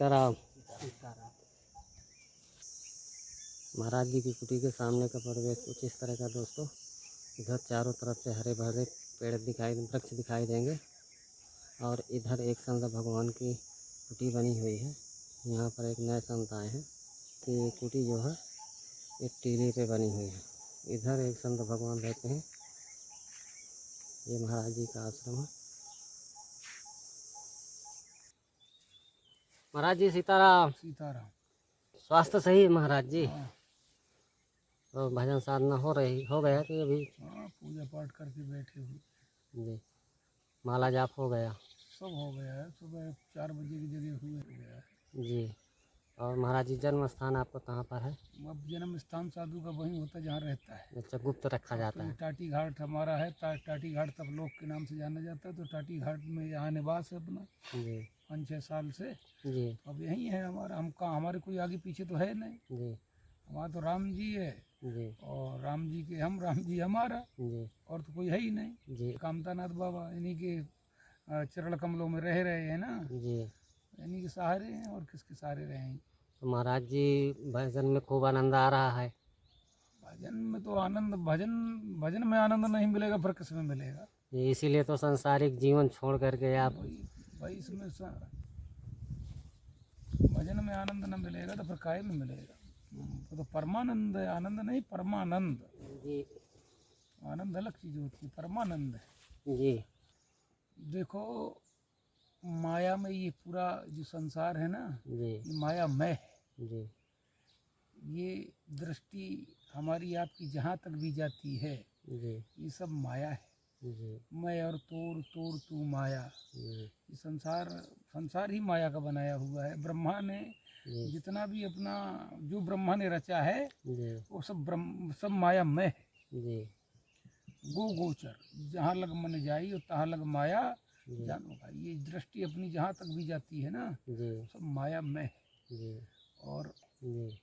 सीताराम। महाराज जी की कुटी के सामने का परिवेश कुछ इस तरह का दोस्तों। इधर चारों तरफ से हरे भरे वृक्ष दिखाई देंगे और इधर एक संत भगवान की कुटी बनी हुई है। यहाँ पर एक नए संत आए हैं कि कुटी जो है एक टीले पे बनी हुई है। इधर एक संत भगवान रहते हैं। ये महाराज जी का आश्रम है। महाराज जी सीताराम। सीताराम। स्वास्थ्य सही है महाराज जी? हाँ, तो भजन साधना हो गया कि अभी? हाँ, पूजा पाठ करके बैठे हुए। जी, माला जाप हो गया? सब हो गया है। सुबह 4 बजे की जगह हुए गया है। जी। और महाराज जी जन्म स्थान आपका कहाँ पर है? अब जन्म स्थान साधु का वहीं होता है जहाँ रहता है। अच्छा, गुप्त रखा जाता तो ये है। टाटी घाट हमारा है। टाटी घाट सब लोग के नाम से जाना जाता है। तो टाटी घाट में यहाँ निवास है अपना जी 5-6 साल से। जी अब यहीं है हमारा। हम कहाँ, हमारे कोई आगे पीछे तो है नहीं। जी हमारा तो राम जी है जी और राम जी के हम, राम जी हमारा, जी और तो कोई है ही नहीं। जी कामतानाथ बाबा इन्हीं के चरण कमलों में रह रहे हैं ना। जी। इन्हीं के सहारे हैं और किसके सहारे रहेंगे। तो महाराज जी भजन में खूब आनंद आ रहा है? भजन में तो आनंद, भजन में आनंद नहीं मिलेगा फिर किस में मिलेगा। ये इसीलिए तो सांसारिक जीवन छोड़ करके आप भाई इसमें भजन में आनंद न मिलेगा तो फिर काय में मिलेगा। वो तो परमानंद है, आनंद नहीं, परमानंद। जी आनंद अलग चीज होती है, परमानंद है। जी देखो, माया में ये पूरा जो संसार है ना, जी ये मायामय है। जी ये दृष्टि हमारी आपकी जहाँ तक भी जाती है, जी ये सब माया है। जी मैं और तोड़ तोड़ तू माया। जी ये संसार ही माया का बनाया हुआ है। ब्रह्मा ने जी जितना भी अपना, जो ब्रह्मा ने रचा है जी वो सब मायामय है। जी गोचर जहाँ लग मन जाई और तहाँ लग माया जी जानो भाई। ये दृष्टि अपनी जहाँ तक भी जाती है ना, जी सब मायामय है। जी और जी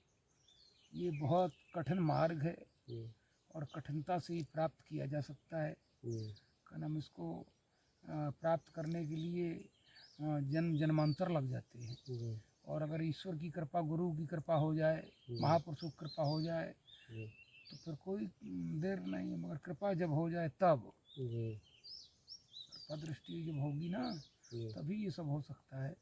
ये बहुत कठिन मार्ग है जी और कठिनता से ही प्राप्त किया जा सकता है। जी हम इसको प्राप्त करने के लिए जन्म जन्मांतर लग जाते हैं। जी और अगर ईश्वर की कृपा, गुरु की कृपा हो जाए, महापुरुषों की कृपा हो जाए जी तो फिर कोई देर नहीं है। मगर कृपा जब हो जाए तब, जी कृपा दृष्टि जब होगी ना, जी तभी ये सब हो सकता है।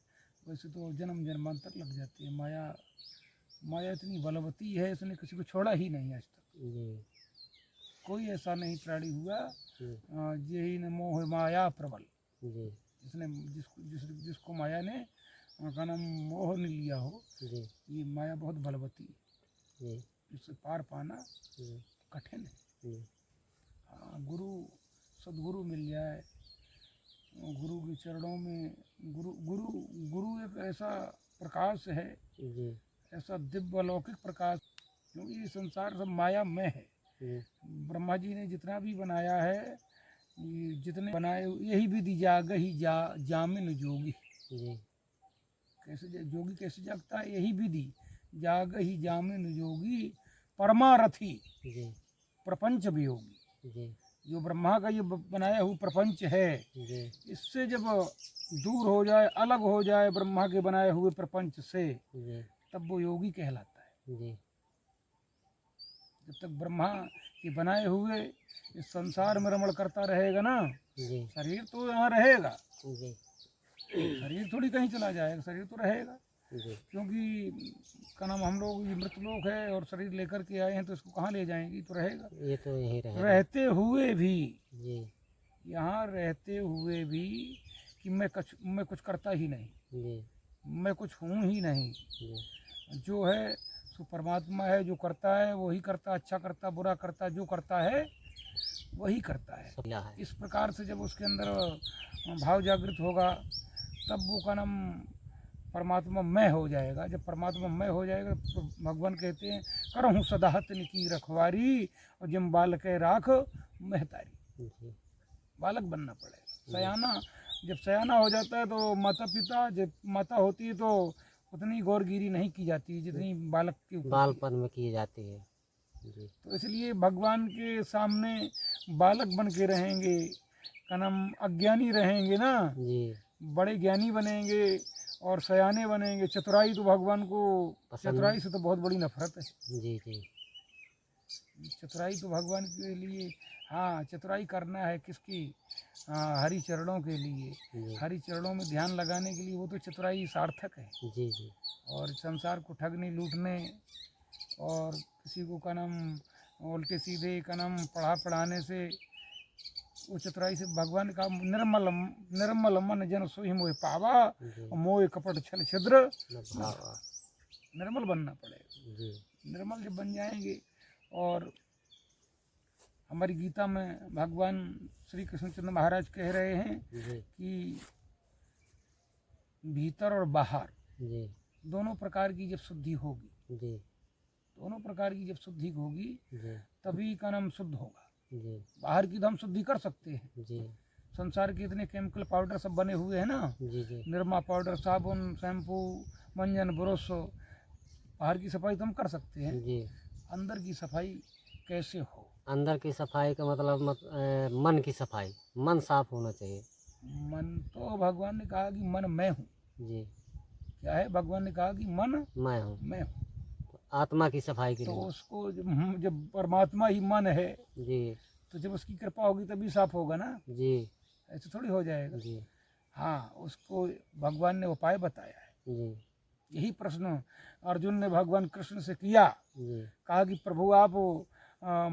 वैसे तो जन्म जन्मांतर लग जाती है। माया इतनी बलवती है, इसने किसी को छोड़ा ही नहीं आज तक। जी कोई ऐसा नहीं प्राणी हुआ जी यही न मोह माया प्रबल। जी जिसने जिसको माया ने का नाम मोह ने लिया हो, जी ये माया बहुत बलवती है। जी इससे पार पाना जी कठिन है। जी सदगुरु मिल जाए, गुरु के चरणों में, गुरु गुरु गुरु एक ऐसा प्रकाश है, जी ऐसा दिव्य अलौकिक प्रकाश। क्योंकि ये संसार सब माया में है। जी ब्रह्मा जी ने जितना भी बनाया है, ये जितने बनाए, यही विधि जाग ही जामिन जोगी। जी जोगी कैसे जागता है? यही विधि जाग ही जामिन जोगी, परमारथी जी प्रपंच वियोगी। जी जो ब्रह्मा का ये बनाया हुआ प्रपंच है, जी इससे जब दूर हो जाए, अलग हो जाए ब्रह्मा के बनाए हुए प्रपंच से, जी तब वो योगी कहलाता है। जी जब तक ब्रह्मा के बनाए हुए इस संसार में रमण करता रहेगा ना, जी शरीर तो यहाँ रहेगा, जी शरीर थोड़ी कहीं चला जाएगा, शरीर तो रहेगा। जी क्योंकि का नाम, हम लोग ये मृत लोग है और शरीर लेकर के आए हैं, तो इसको कहाँ ले जाएंगे? तो रहेगा। ये तो यहीं रहेगा। रहते हुए भी, जी यहाँ रहते हुए भी कि मैं कुछ करता ही नहीं, जी मैं कुछ हूँ ही नहीं। जी जो है सो परमात्मा है, जो करता है वही करता, अच्छा करता बुरा करता, जो करता है वही करता है। सब है। इस प्रकार से जब उसके अंदर भाव जागृत होगा, तब वो का नाम परमात्मा मय हो जाएगा। जब परमात्मा मय हो जाएगा तो भगवान कहते हैं, करहूँ सदाहत की रखवारी और जिम बालक राख महतारी। जी बालक बनना पड़ेगा। सयाना, जब सयाना हो जाता है तो माता पिता, जब माता होती है तो उतनी गौरगिरी नहीं की जाती जितनी बालक के ऊपर बालपन में की जाती है। जी तो इसलिए भगवान के सामने बालक बन के रहेंगे, का नाम अज्ञानी रहेंगे ना, जी बड़े ज्ञानी बनेंगे और सयाने बनेंगे। चतुराई तो भगवान को, पसंद। चतुराई से तो बहुत बड़ी नफरत है। जी जी चतुराई तो भगवान के लिए, हाँ चतुराई करना है किसकी, हरि चरणों के लिए, जी हरि चरणों में ध्यान लगाने के लिए, वो तो चतुराई सार्थक है। जी जी और संसार को ठगने लूटने और किसी को का नाम उल्टे सीधे का नाम पढ़ाने से, वो चतुराई से भगवान का निर्मल मन जन सोहि मोहि पावा, जी मोह कपट छल छिद्र न भावा। निर्मल बनना पड़ेगा। जी निर्मल जब बन जाएंगे, और हमारी गीता में भगवान श्री कृष्णचंद्र महाराज कह रहे हैं जी कि भीतर और बाहर जी दोनों प्रकार की जब शुद्धि होगी, जी दोनों प्रकार की जब शुद्धि होगी जी तभी का नाम शुद्ध होगा। जी बाहर की तो हम शुद्धि कर सकते हैं, जी संसार के इतने केमिकल पाउडर सब बने हुए हैं ना, जी जी निरमा पाउडर, साबुन, शैम्पू, मंजन, ब्रश, बाहर की सफाई तो हम कर सकते हैं, जी। अंदर की सफाई कैसे हो? अंदर की सफाई का मतलब मन की सफाई, मन साफ होना चाहिए। मन तो भगवान ने कहा कि मन मैं हूँ। जी क्या है, भगवान ने कहा कि मन मैं हूँ। मैं हूँ। आत्मा की सफाई के तो लिए। उसको जब परमात्मा ही मन है, जी तो जब उसकी कृपा होगी तभी साफ होगा ना, जी ऐसे थोड़ी हो जाएगा। जी हाँ, उसको भगवान ने उपाय बताया है। जी यही प्रश्न अर्जुन ने भगवान कृष्ण से किया, जी कहा कि प्रभु आप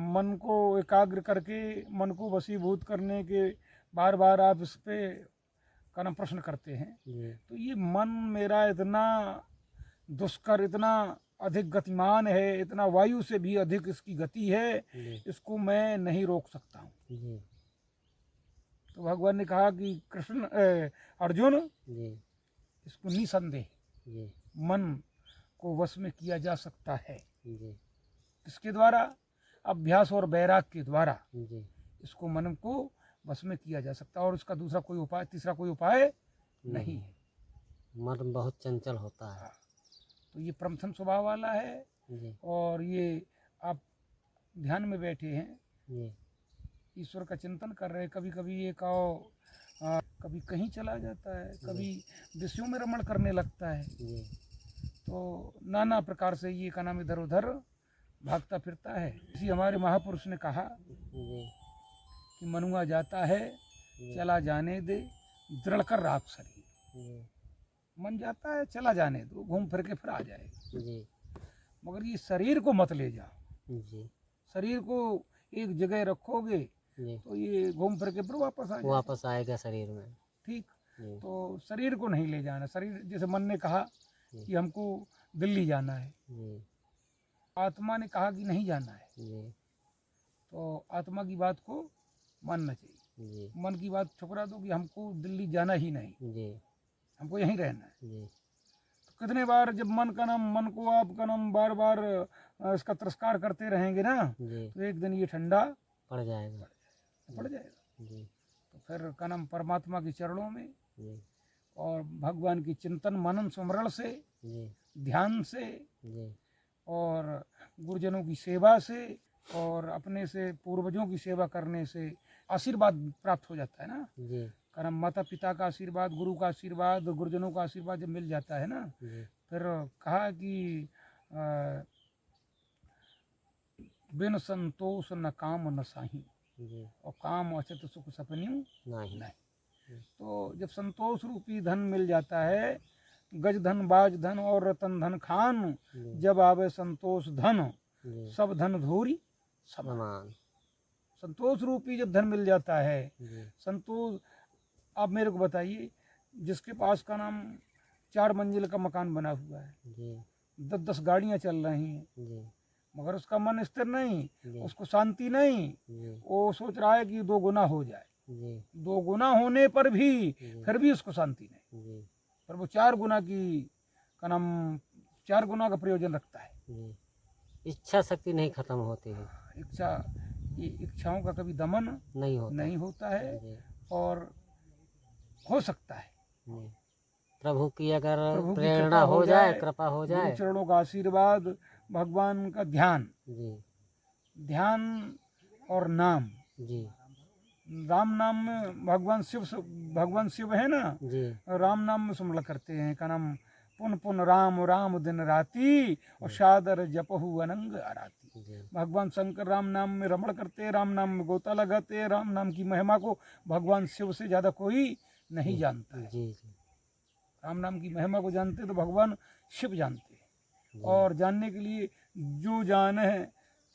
मन को एकाग्र करके, मन को वशीभूत करने के बार बार आप इस पे का नाम प्रश्न करते हैं, जी तो ये मन मेरा इतना दुष्कर, इतना अधिक गतिमान है, इतना वायु से भी अधिक इसकी गति है, जी इसको मैं नहीं रोक सकता हूँ। जी तो भगवान ने कहा कि अर्जुन, जी इसको निसंदेह जी मन को वश में किया जा सकता है। जी किसके द्वारा? अभ्यास और वैराग के द्वारा जी इसको मन को वश में किया जा सकता है, और इसका दूसरा कोई उपाय, तीसरा कोई उपाय नहीं है। मन बहुत चंचल होता है। तो ये प्रमथन स्वभाव वाला है, जी और ये आप ध्यान में बैठे हैं, जी ईश्वर का चिंतन कर रहे हैं, कभी कभी ये कहो कभी कहीं चला जाता है, कभी विषयों में रमण करने लगता है, जी तो नाना प्रकार से ये का नाम इधर उधर भागता फिरता है। इसी हमारे महापुरुष ने कहा जी कि मनुआ जाता है चला जाने दे, दृढ़ कर राख शरीर। जी मन जाता है, चला जाने दो, घूम फिर के फिर आ जाएगा, जी मगर ये शरीर को मत ले जाओ। जी शरीर को एक जगह रखोगे जी तो ये घूम फिर के फिर वापस आ जाएगा। वापस आएगा शरीर में। ठीक, जी तो शरीर को नहीं ले जाना। शरीर, जैसे मन ने कहा जी कि हमको दिल्ली जाना है, जी आत्मा ने कहा कि नहीं जाना है, जी तो आत्मा की बात को मानना चाहिए। जी मन की बात ठुकरा दो कि हमको दिल्ली जाना ही नहीं, जी हमको यहीं रहना है। जी तो कितने बार जब मन को आपका नाम बार बार इसका तिरस्कार करते रहेंगे ना, जी तो एक दिन ये ठंडा पड़ जाएगा। पड़ जाएगा। जी तो फिर का नाम परमात्मा के चरणों में जी और भगवान की चिंतन मनन स्मरण से, जी ध्यान से, जी और गुरुजनों की सेवा से, और अपने से पूर्वजों की सेवा करने से आशीर्वाद प्राप्त हो जाता है ना। जी कारण माता पिता का आशीर्वाद, गुरु का आशीर्वाद, गुरुजनों का आशीर्वाद जब मिल जाता है ना, जी फिर कहा कि बिन संतोष न काम न साही, जी और काम अचत सुख सपन्यू नहीं। नहीं। तो जब संतोष रूपी धन मिल जाता है, गज धन, बाज धन और रतन धन खान, जी जब आवे संतोष धन, जी सब धन धूरी समान। समान। संतोष रूपी जब धन मिल जाता है, जी संतोष, आप मेरे को बताइए, जिसके पास का नाम 4 मंजिल का मकान बना हुआ है, जी 10-10 गाड़ियाँ चल रही हैं, जी मगर उसका मन स्थिर नहीं, जी उसको शांति नहीं, जी वो सोच रहा है कि 2 गुना हो जाए। जी 2 गुना होने पर भी जी फिर भी उसको शांति नहीं, जी पर वो 4 गुना की का नाम 4 गुना का प्रयोजन रखता है। जी इच्छा शक्ति नहीं खत्म होती है। इच्छा, ये इच्छाओं का कभी दमन नहीं होता। नहीं होता है, जी और हो सकता है जी प्रभु की अगर प्रभु की प्रेरणा कृपा हो जाए, कृपा हो गुरु जाए। चरणों का आशीर्वाद, भगवान का ध्यान, जी ध्यान और नाम, जी राम नाम में भगवान शिव है ना, जी राम नाम में सुमल करते हैं का नाम पुन पुन राम राम दिन राती और सादर जपहु अनंग आराती। जी भगवान शंकर राम नाम में रमण करते हैं, राम नाम में गोता लगाते हैं। राम नाम की महिमा को भगवान शिव से ज़्यादा कोई नहीं जानता है। जी जी राम नाम की महिमा को जानते तो भगवान शिव जानते हैं। जी और जानने के लिए जो जान है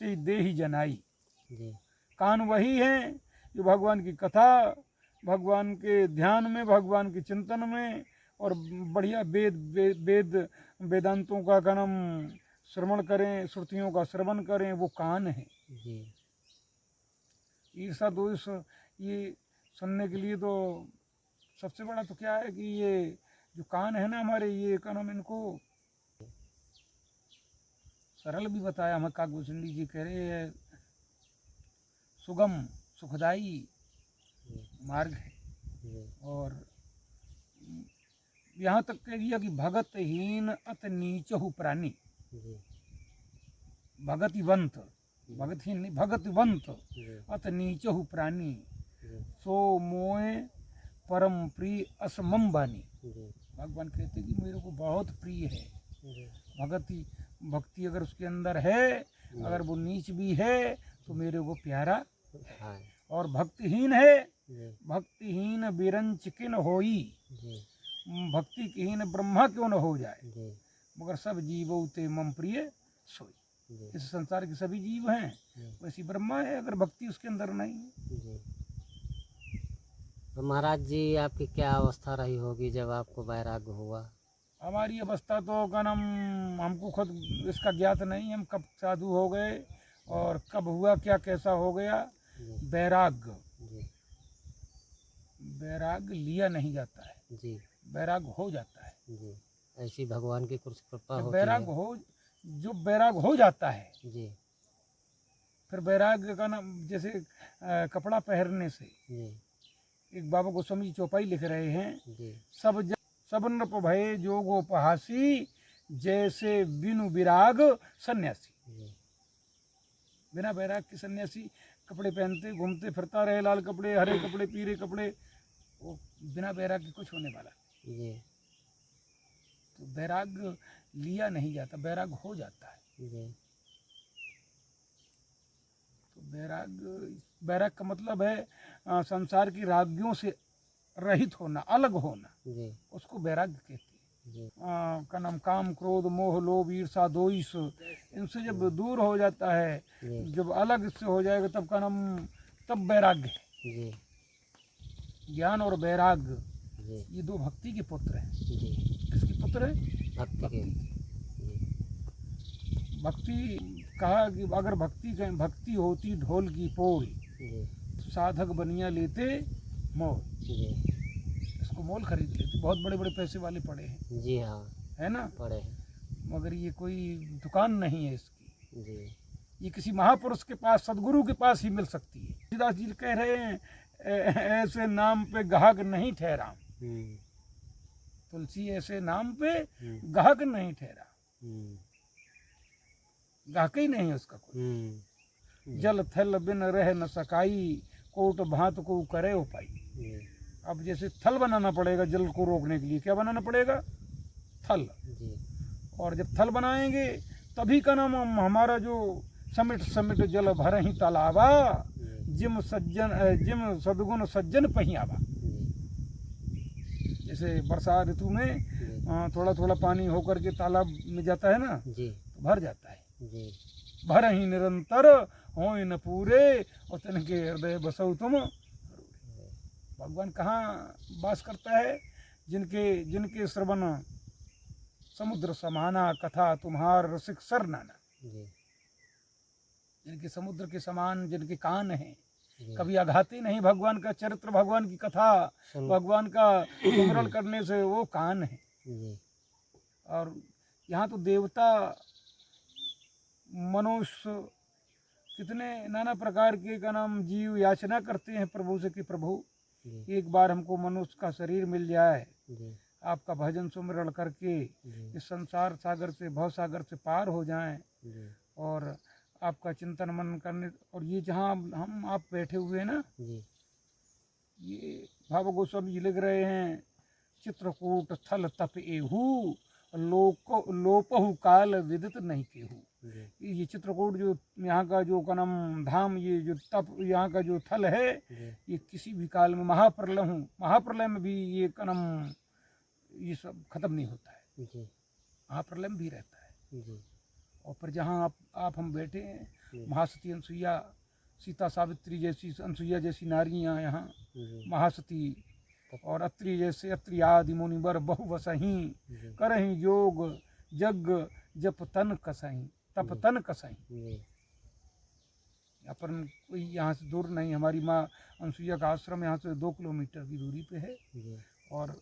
ते दे ही जनाई। जी कान वही हैं जो भगवान की कथा, भगवान के ध्यान में, भगवान के चिंतन में और बढ़िया वेदांतों का नाम श्रवण करें, श्रुतियों का श्रवण करें, वो कान है। जी ईर्षा द्वेष ये सुनने के लिए तो सबसे बड़ा तो क्या है कि ये जो कान है ना हमारे, ये का नाम इनको सरल भी बताया। हमें काकभूषणी जी कह रहे हैं सुगम सुखदाई मार्ग है। जी और यहाँ तक कह दिया कि भगतहीन अत नीचहु प्राणी। जी भगतिवंत, भगतहीन नहीं, भगतिवंत जी अत नीचहु प्राणी जी सो मोए परम प्रिय असमम बानी। जी भगवान कहते कि मेरे को बहुत प्रिय है जी भक्ति अगर उसके अंदर है, अगर वो नीच भी है तो मेरे को प्यारा। हाँ और भक्तिहीन है, जी भक्तिहीन बिरंच किन होई। जी भक्तिहीन ब्रह्मा क्यों न हो जाए, जी मगर सब जीवो ते मम प्रिय सोई। जी इस संसार के सभी जीव हैं, जी वैसी ब्रह्मा है, अगर भक्ति उसके अंदर नहीं है। जी। तो महाराज जी आपकी क्या अवस्था रही होगी जब आपको वैराग्य हुआ? हमारी अवस्था तो का नाम हमको खुद इसका ज्ञात नहीं, हम कब साधु हो गए और कब हुआ, क्या कैसा हो गया। जी वैराग्य, जी वैराग्य लिया नहीं जाता है, जी वैराग्य हो जाता है। जी ऐसी भगवान की कुछ कृपा जब होती वैराग्य है। हो, जो वैराग्य हो जाता है, जी फिर वैराग्य का नाम जैसे कपड़ा पहनने से। जी एक बाबा गोस्वामी जी चौपाई लिख रहे हैं, जी सब नृप भये जोगोपहासी जैसे बिनु विराग सन्यासी। जी बिना वैराग के सन्यासी कपड़े पहनते घूमते फिरता रहे, लाल कपड़े, हरे कपड़े, पीले कपड़े, वो बिना वैराग के कुछ होने वाला। जी तो वैराग लिया नहीं जाता, वैराग हो जाता है। जी तो वैराग का मतलब है संसार की रागियों से रहित होना, अलग होना, जी उसको वैराग्य कहते हैं। जी का नाम काम क्रोध मोह लोभ ईर्षा द्वेष, इनसे जब दूर हो जाता है, जी जब अलग इससे हो जाएगा, तब का नाम, तब वैराग्य है। जी ज्ञान और वैराग्य जी ये दो भक्ति के पुत्र हैं। जी किसके पुत्र हैं? भक्ति के। भक्ति के। जी भक्ति कहा कि अगर भक्ति होती ढोल की पोल, जी साधक बनिया लेते मोल। जी इसको मोल खरीद लेते, बहुत बड़े बड़े पैसे वाले पड़े हैं, जी हाँ है ना, पढ़े हैं। मगर ये कोई दुकान नहीं है इसकी। जी ये किसी महापुरुष के पास, सदगुरु के पास ही मिल सकती है। तुलसीदास जी कह रहे हैं ऐसे नाम पे गाहक नहीं ठहरा। तुलसी ऐसे नाम पे गाहक नहीं ठहरा, गाहक ही नहीं है उसका कोई। जल थल बिन रह न सकाई, कोट भांत को करे उपाई। अब जैसे थल बनाना पड़ेगा जल को रोकने के लिए, क्या बनाना पड़ेगा? थल। और जब थल बनाएंगे तभी का नाम हमारा जो समिट समिट जल भर ही तालाबा, जिम सदगुण सज्जन पहियावा। जैसे वर्षा ऋतु में थोड़ा थोड़ा पानी होकर के तालाब में जाता है ना, तो भर जाता है। भर ही निरंतर हो न पूरे, और तिनके हृदय बसौ तुम। भगवान कहाँ वास करता है? जिनके श्रवण समुद्र समाना, कथा तुम्हार रसिक सर नाना। जिनके समुद्र के समान जिनके कान हैं, कभी आघाते नहीं भगवान का चरित्र, भगवान की कथा, भगवान का स्मरण करने से वो कान है। और यहाँ तो देवता मनुष्य कितने नाना प्रकार के का नाम जीव याचना करते हैं प्रभु से कि प्रभु एक बार हमको मनुष्य का शरीर मिल जाए, आपका भजन सुमिरन करके इस संसार सागर से, भव सागर से पार हो जाएं, और आपका चिंतन मनन करने। और ये जहाँ हम आप बैठे हुए हैं ना, ये भाव गोस्वामी जी लिख रहे हैं, चित्रकूट थल तप एहू लोपहु काल विदित नहीं केहू। जी ये चित्रकूट जो यहाँ का जो का नाम धाम, ये जो तप यहाँ का जो थल है, जी ये किसी भी काल में महाप्रलय में भी ये का नाम ये सब खत्म नहीं होता है, जी महाप्रलय में भी रहता है। जी और पर जहाँ आप हम बैठे हैं, जी महासती अनसुईया, सीता सावित्री जैसी अनसुईया जैसी नारियाँ यहाँ, जी महासती और अत्रि जैसे अत्रि आदि मुनिवर बहु वसही, जी करहि योग जग जप तन कसही, तप तन कसही। जी अपन कोई यहाँ से दूर नहीं, हमारी माँ अनसुईया का आश्रम यहाँ से 2 किलोमीटर की दूरी पे है, जी और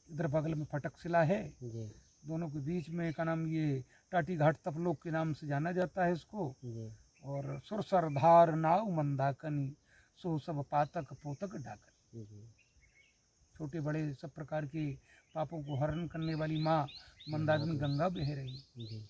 इधर बगल में फटकशिला है, जी दोनों के बीच में का नाम ये टाटी घाट तपलोक के नाम से जाना जाता है इसको। जी और सुरसर धार नाव मंदाकनी, सो सब पातक पोतक ढाकन। जी छोटे बड़े सब प्रकार के पापों को हरण करने वाली माँ मंदाकिनी गंगा बह रही। जी